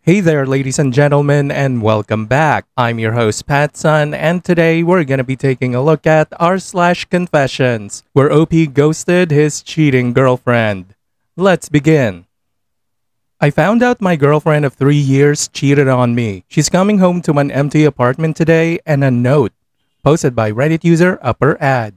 Hey there, ladies and gentlemen, and welcome back. I'm your host, PattSun, and today we're gonna be taking a look at r/confessions, where OP ghosted his cheating girlfriend. Let's begin. I found out my girlfriend of 3 years cheated on me. She's coming home to an empty apartment today, and a note, posted by Reddit user Upper Ad.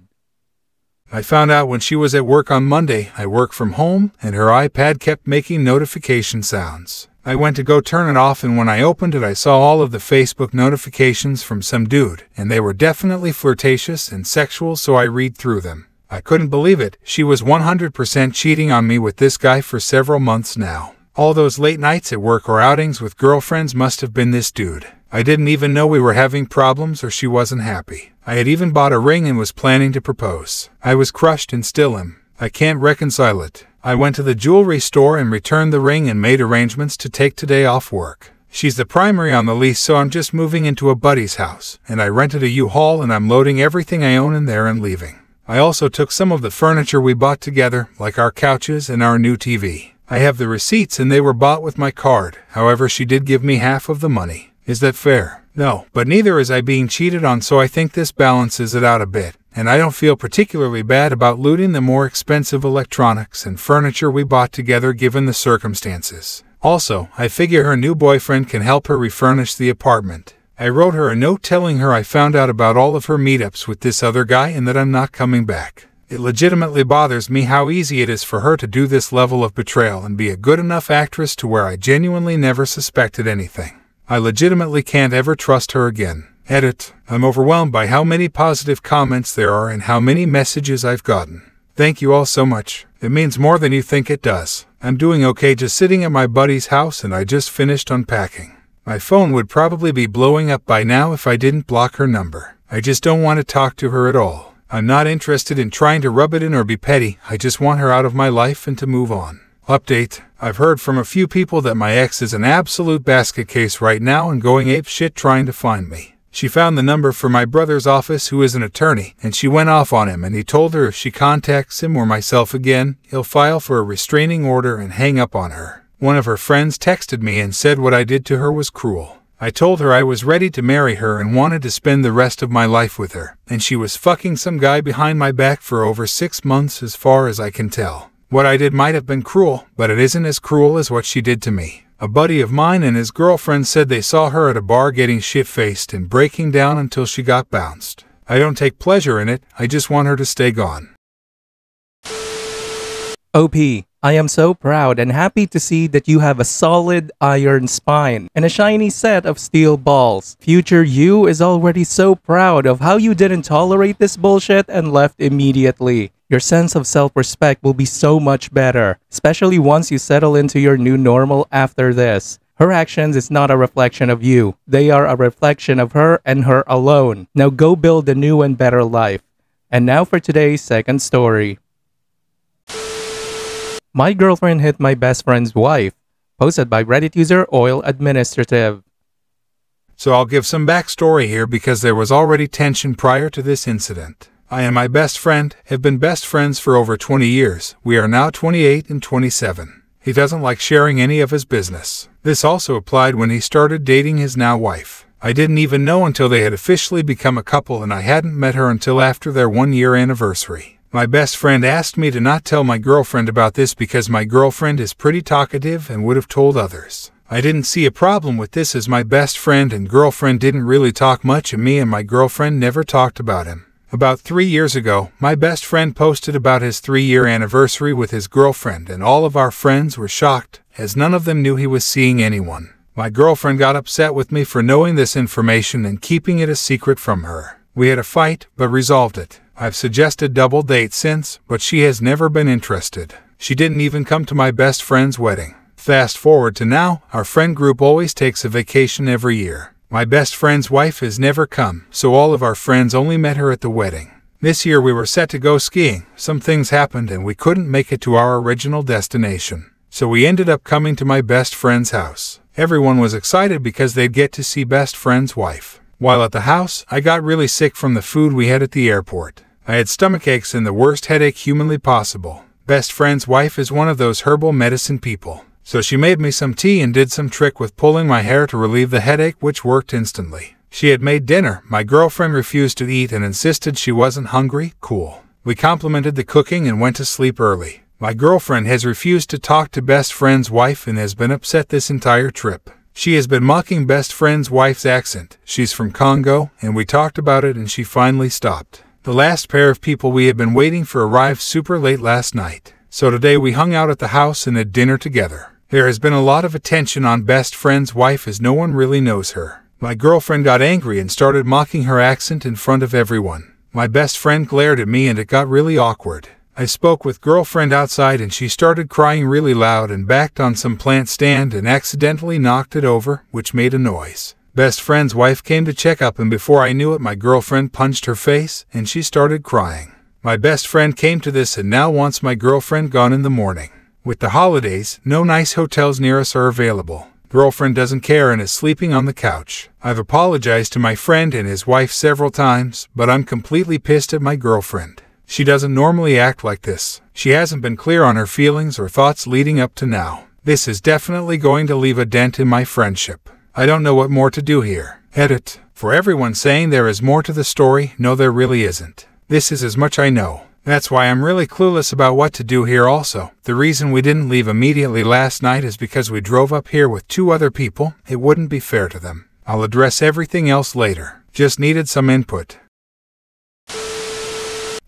I found out when she was at work on Monday. I work from home, and her iPad kept making notification sounds. I went to go turn it off, and when I opened it I saw all of the Facebook notifications from some dude, and they were definitely flirtatious and sexual, so I read through them. I couldn't believe it. She was 100% cheating on me with this guy for several months now. All those late nights at work or outings with girlfriends must have been this dude. I didn't even know we were having problems or she wasn't happy. I had even bought a ring and was planning to propose. I was crushed and still am. I can't reconcile it. I went to the jewelry store and returned the ring and made arrangements to take today off work. She's the primary on the lease, so I'm just moving into a buddy's house, and I rented a U-Haul and I'm loading everything I own in there and leaving. I also took some of the furniture we bought together, like our couches and our new TV. I have the receipts and they were bought with my card. However, she did give me half of the money. Is that fair? No, but neither is I being cheated on, so I think this balances it out a bit. And I don't feel particularly bad about looting the more expensive electronics and furniture we bought together given the circumstances. Also, I figure her new boyfriend can help her refurnish the apartment. I wrote her a note telling her I found out about all of her meetups with this other guy and that I'm not coming back. It legitimately bothers me how easy it is for her to do this level of betrayal and be a good enough actress to where I genuinely never suspected anything. I legitimately can't ever trust her again. Edit. I'm overwhelmed by how many positive comments there are and how many messages I've gotten. Thank you all so much. It means more than you think it does. I'm doing okay just sitting at my buddy's house and I just finished unpacking. My phone would probably be blowing up by now if I didn't block her number. I just don't want to talk to her at all. I'm not interested in trying to rub it in or be petty. I just want her out of my life and to move on. Update. I've heard from a few people that my ex is an absolute basket case right now and going apeshit trying to find me. She found the number for my brother's office, who is an attorney, and she went off on him, and he told her if she contacts him or myself again, he'll file for a restraining order and hang up on her. One of her friends texted me and said what I did to her was cruel. I told her I was ready to marry her and wanted to spend the rest of my life with her, and she was fucking some guy behind my back for over 6 months as far as I can tell. What I did might have been cruel, but it isn't as cruel as what she did to me. A buddy of mine and his girlfriend said they saw her at a bar getting shit-faced and breaking down until she got bounced. I don't take pleasure in it, I just want her to stay gone. OP, I am so proud and happy to see that you have a solid iron spine and a shiny set of steel balls. Future you is already so proud of how you didn't tolerate this bullshit and left immediately. Your sense of self-respect will be so much better, especially once you settle into your new normal after this. Her actions is not a reflection of you. They are a reflection of her and her alone. Now go build a new and better life. And now for today's second story. My girlfriend hit my best friend's wife. Posted by Reddit user Oil Administrative. So I'll give some backstory here because there was already tension prior to this incident. I and my best friend have been best friends for over 20 years. We are now 28 and 27. He doesn't like sharing any of his business. This also applied when he started dating his now wife. I didn't even know until they had officially become a couple, and I hadn't met her until after their 1-year anniversary. My best friend asked me to not tell my girlfriend about this because my girlfriend is pretty talkative and would have told others. I didn't see a problem with this as my best friend and girlfriend didn't really talk much, and me and my girlfriend never talked about him. About 3 years ago, my best friend posted about his 3-year anniversary with his girlfriend, and all of our friends were shocked, as none of them knew he was seeing anyone. My girlfriend got upset with me for knowing this information and keeping it a secret from her. We had a fight, but resolved it. I've suggested double dates since, but she has never been interested. She didn't even come to my best friend's wedding. Fast forward to now, our friend group always takes a vacation every year. My best friend's wife has never come, so all of our friends only met her at the wedding. This year we were set to go skiing. Some things happened and we couldn't make it to our original destination. So we ended up coming to my best friend's house. Everyone was excited because they'd get to see best friend's wife. While at the house, I got really sick from the food we had at the airport. I had stomach aches and the worst headache humanly possible. Best friend's wife is one of those herbal medicine people. So she made me some tea and did some trick with pulling my hair to relieve the headache, which worked instantly. She had made dinner. My girlfriend refused to eat and insisted she wasn't hungry. Cool. We complimented the cooking and went to sleep early. My girlfriend has refused to talk to best friend's wife and has been upset this entire trip. She has been mocking best friend's wife's accent. She's from Congo, and we talked about it and she finally stopped. The last pair of people we had been waiting for arrived super late last night. So today we hung out at the house and had dinner together. There has been a lot of attention on best friend's wife as no one really knows her. My girlfriend got angry and started mocking her accent in front of everyone. My best friend glared at me and it got really awkward. I spoke with girlfriend outside and she started crying really loud and backed on some plant stand and accidentally knocked it over, which made a noise. Best friend's wife came to check up and before I knew it my girlfriend punched her face and she started crying. My best friend came to this and now wants my girlfriend gone in the morning. With the holidays, no nice hotels near us are available. Girlfriend doesn't care and is sleeping on the couch. I've apologized to my friend and his wife several times, but I'm completely pissed at my girlfriend. She doesn't normally act like this. She hasn't been clear on her feelings or thoughts leading up to now. This is definitely going to leave a dent in my friendship. I don't know what more to do here. Edit. For everyone saying there is more to the story, no there really isn't. This is as much I know. That's why I'm really clueless about what to do here also. The reason we didn't leave immediately last night is because we drove up here with 2 other people. It wouldn't be fair to them. I'll address everything else later. Just needed some input.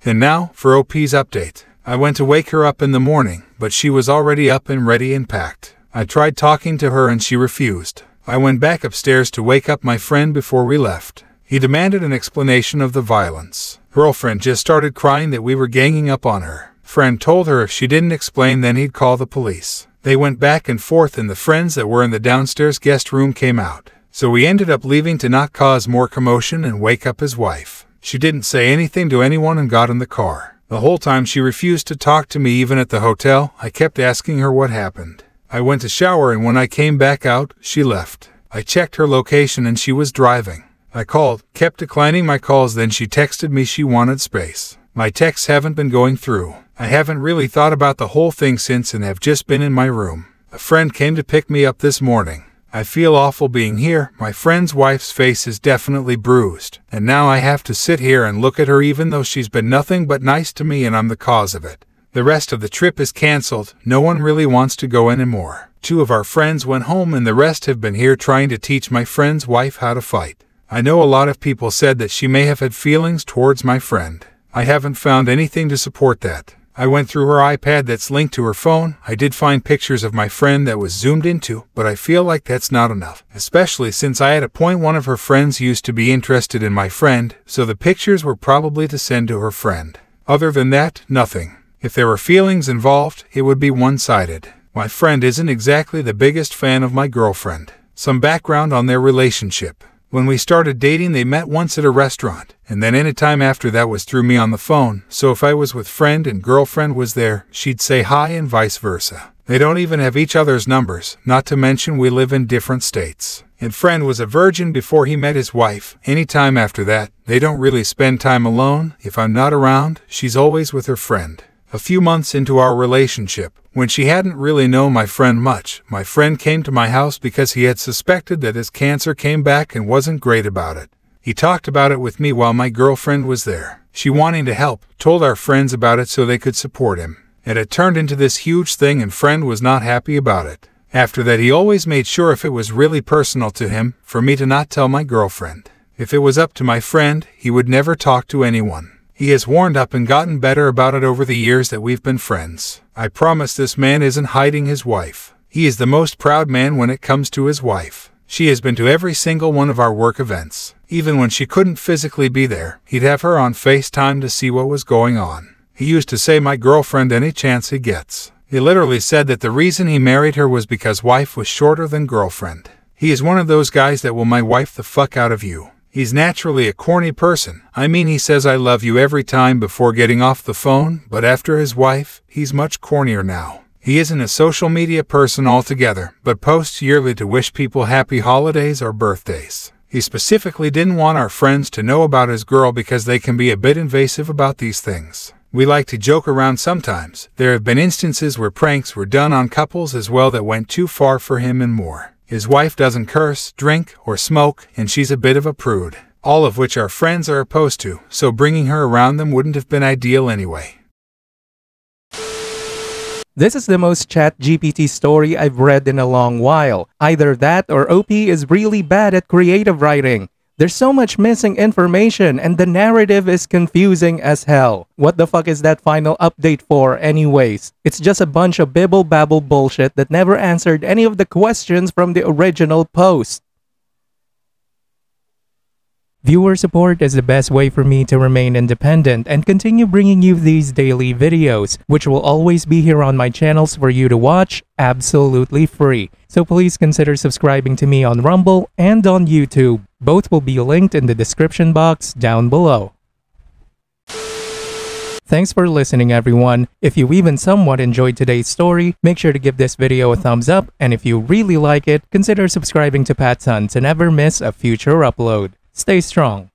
And now, for OP's update. I went to wake her up in the morning, but she was already up and ready and packed. I tried talking to her and she refused. I went back upstairs to wake up my friend before we left. He demanded an explanation of the violence. Girlfriend just started crying that we were ganging up on her. Friend told her if she didn't explain then he'd call the police. They went back and forth and the friends that were in the downstairs guest room came out. So we ended up leaving to not cause more commotion and wake up his wife. She didn't say anything to anyone and got in the car. The whole time she refused to talk to me even at the hotel. I kept asking her what happened. I went to shower and when I came back out, she left. I checked her location and she was driving. I called, kept declining my calls, then she texted me she wanted space. My texts haven't been going through. I haven't really thought about the whole thing since and have just been in my room. A friend came to pick me up this morning. I feel awful being here. My friend's wife's face is definitely bruised. And now I have to sit here and look at her even though she's been nothing but nice to me and I'm the cause of it. The rest of the trip is cancelled. No one really wants to go anymore. 2 of our friends went home and the rest have been here trying to teach my friend's wife how to fight. I know a lot of people said that she may have had feelings towards my friend. I haven't found anything to support that. I went through her iPad that's linked to her phone. I did find pictures of my friend that was zoomed into, but I feel like that's not enough. Especially since I had a point one of her friends used to be interested in my friend, so the pictures were probably to send to her friend. Other than that, nothing. If there were feelings involved, it would be one-sided. My friend isn't exactly the biggest fan of my girlfriend. Some background on their relationship. When we started dating, they met once at a restaurant, and then any time after that was through me on the phone, so if I was with friend and girlfriend was there, she'd say hi and vice versa. They don't even have each other's numbers, not to mention we live in different states. And friend was a virgin before he met his wife. Any time after that, they don't really spend time alone. If I'm not around, she's always with her friend. A few months into our relationship, when she hadn't really known my friend much, my friend came to my house because he had suspected that his cancer came back and wasn't great about it. He talked about it with me while my girlfriend was there. She wanting to help, told our friends about it so they could support him. It had turned into this huge thing and friend was not happy about it. After that he always made sure if it was really personal to him, for me to not tell my girlfriend. If it was up to my friend, he would never talk to anyone. He has warmed up and gotten better about it over the years that we've been friends. I promise this man isn't hiding his wife. He is the most proud man when it comes to his wife. She has been to every single one of our work events. Even when she couldn't physically be there, he'd have her on FaceTime to see what was going on. He used to say my girlfriend any chance he gets. He literally said that the reason he married her was because wife was shorter than girlfriend. He is one of those guys that will my wife the fuck out of you. He's naturally a corny person. I mean, he says I love you every time before getting off the phone, but after his wife, he's much cornier now. He isn't a social media person altogether, but posts yearly to wish people happy holidays or birthdays. He specifically didn't want our friends to know about his girl because they can be a bit invasive about these things. We like to joke around sometimes. There have been instances where pranks were done on couples as well that went too far for him and more. His wife doesn't curse, drink, or smoke, and she's a bit of a prude. All of which our friends are opposed to, so bringing her around them wouldn't have been ideal anyway. This is the most ChatGPT story I've read in a long while. Either that or OP is really bad at creative writing. There's so much missing information and the narrative is confusing as hell. What the fuck is that final update for anyways? It's just a bunch of bibble-babble bullshit that never answered any of the questions from the original post. Viewer support is the best way for me to remain independent and continue bringing you these daily videos, which will always be here on my channels for you to watch absolutely free. So please consider subscribing to me on Rumble and on YouTube. Both will be linked in the description box down below. Thanks for listening everyone. If you even somewhat enjoyed today's story, make sure to give this video a thumbs up, and if you really like it, consider subscribing to PattSun to never miss a future upload. Stay strong.